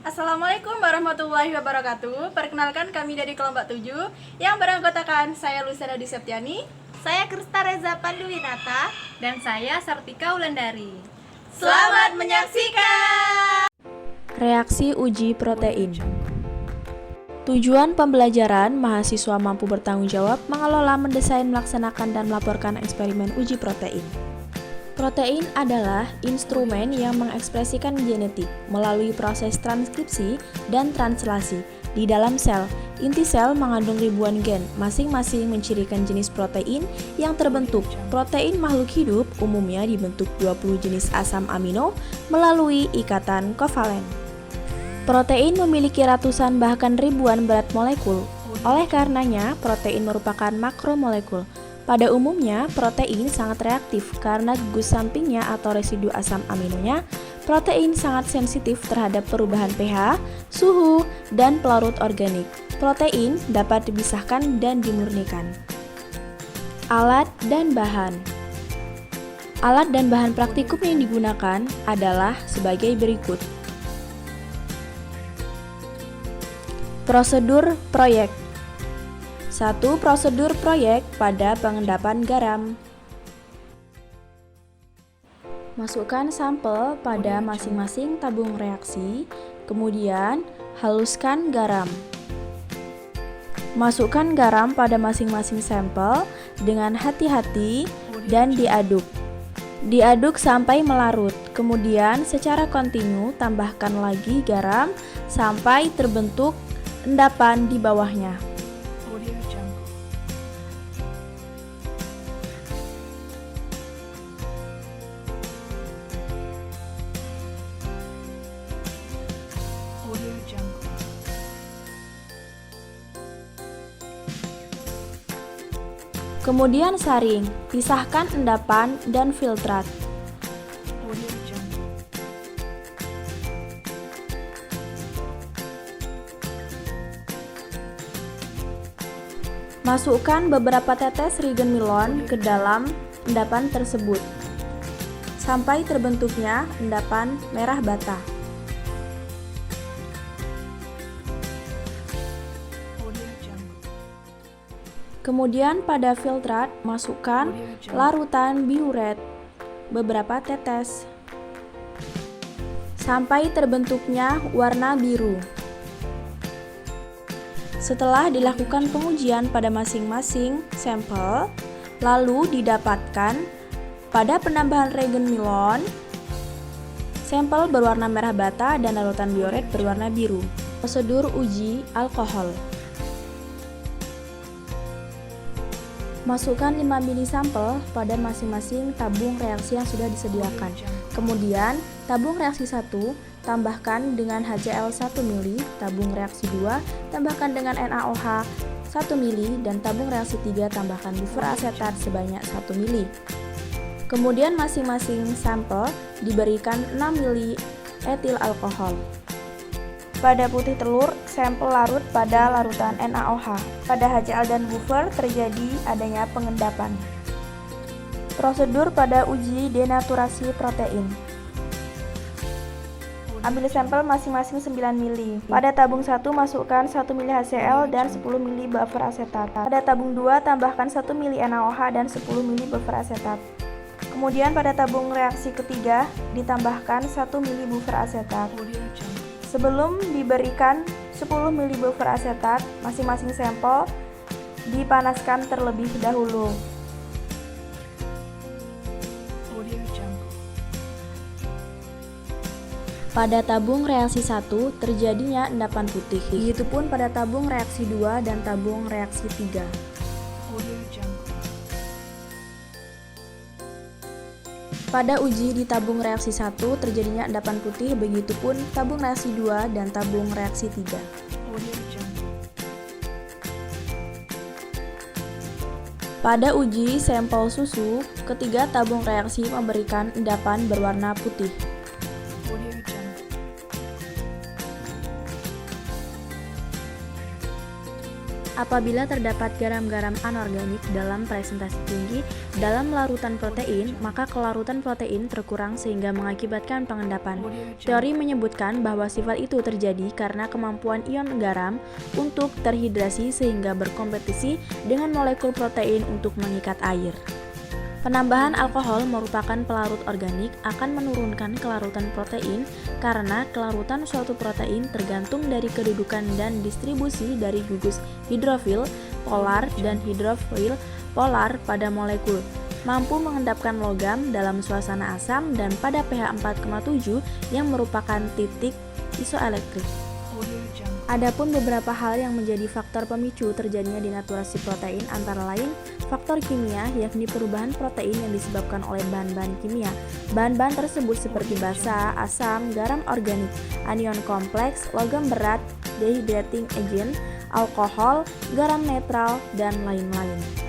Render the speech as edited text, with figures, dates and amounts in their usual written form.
Assalamualaikum warahmatullahi wabarakatuh. Perkenalkan kami dari kelompok 7 yang beranggotakan saya Luciana Diseptiani, Saya Krista Reza Panduwinata. Dan saya Sartika Wulandari. Selamat menyaksikan. Reaksi uji protein. Tujuan pembelajaran, mahasiswa mampu bertanggung jawab mengelola, mendesain, melaksanakan, dan melaporkan eksperimen uji protein. Protein adalah instrumen yang mengekspresikan genetik melalui proses transkripsi dan translasi di dalam sel. Inti sel mengandung ribuan gen, masing-masing mencirikan jenis protein yang terbentuk. Protein makhluk hidup umumnya dibentuk 20 jenis asam amino melalui ikatan kovalen. Protein memiliki ratusan bahkan ribuan berat molekul. Oleh karenanya, protein merupakan makromolekul. Pada umumnya, protein sangat reaktif karena gugus sampingnya atau residu asam aminonya. Protein sangat sensitif terhadap perubahan pH, suhu, dan pelarut organik. Protein dapat dipisahkan dan dimurnikan. Alat dan bahan. Alat dan bahan praktikum yang digunakan adalah sebagai berikut. Prosedur proyek. 1. Prosedur proyek pada pengendapan garam. Masukkan sampel pada masing-masing tabung reaksi, kemudian haluskan garam. Masukkan garam pada masing-masing sampel dengan hati-hati dan diaduk. Diaduk sampai melarut, kemudian secara kontinu tambahkan lagi garam sampai terbentuk endapan di bawahnya. Kemudian saring, pisahkan endapan dan filtrat. Masukkan beberapa tetes Regen Milon ke dalam endapan tersebut, sampai terbentuknya endapan merah bata. Kemudian pada filtrat, masukkan larutan biuret, beberapa tetes, sampai terbentuknya warna biru. Setelah dilakukan pengujian pada masing-masing sampel, lalu didapatkan pada penambahan Regen Milon, sampel berwarna merah bata dan larutan biuret berwarna biru. Prosedur uji alkohol. Masukkan 5 ml sampel pada masing-masing tabung reaksi yang sudah disediakan. Kemudian, tabung reaksi 1 tambahkan dengan HCl 1 ml, tabung reaksi 2 tambahkan dengan NaOH 1 ml, dan tabung reaksi 3 tambahkan buffer asetat sebanyak 1 ml. Kemudian masing-masing sampel diberikan 6 ml etil alkohol. Pada putih telur, sampel larut pada larutan NaOH. Pada HCl dan buffer terjadi adanya pengendapan. Prosedur pada uji denaturasi protein. Ambil sampel masing-masing 9 ml. Pada tabung 1 masukkan 1 ml HCl dan 10 ml buffer asetat. Pada tabung 2 tambahkan 1 ml NaOH dan 10 ml buffer asetat. Kemudian pada tabung reaksi ketiga ditambahkan 1 ml buffer asetat. Sebelum diberikan 10 ml buffer asetat, masing-masing sampel dipanaskan terlebih dahulu. Pada tabung reaksi 1 terjadinya endapan putih. Begitupun pada tabung reaksi 2 dan tabung reaksi 3. Pada uji di tabung reaksi 1 terjadinya endapan putih, begitupun tabung reaksi 2 dan tabung reaksi 3. Pada uji sampel susu, ketiga tabung reaksi memberikan endapan berwarna putih. Apabila terdapat garam-garam anorganik dalam presentasi tinggi dalam larutan protein, maka kelarutan protein terkurang sehingga mengakibatkan pengendapan. Teori menyebutkan bahwa sifat itu terjadi karena kemampuan ion garam untuk terhidrasi sehingga berkompetisi dengan molekul protein untuk mengikat air. Penambahan alkohol merupakan pelarut organik akan menurunkan kelarutan protein karena kelarutan suatu protein tergantung dari kedudukan dan distribusi dari gugus hidrofil polar dan hidrofil polar pada molekul, mampu mengendapkan logam dalam suasana asam dan pada pH 4,7 yang merupakan titik isoelektrik. Adapun beberapa hal yang menjadi faktor pemicu terjadinya denaturasi protein antara lain faktor kimia, yakni perubahan protein yang disebabkan oleh bahan-bahan kimia. Bahan-bahan tersebut seperti basa, asam, garam organik, anion kompleks, logam berat, dehydrating agent, alkohol, garam netral, dan lain-lain.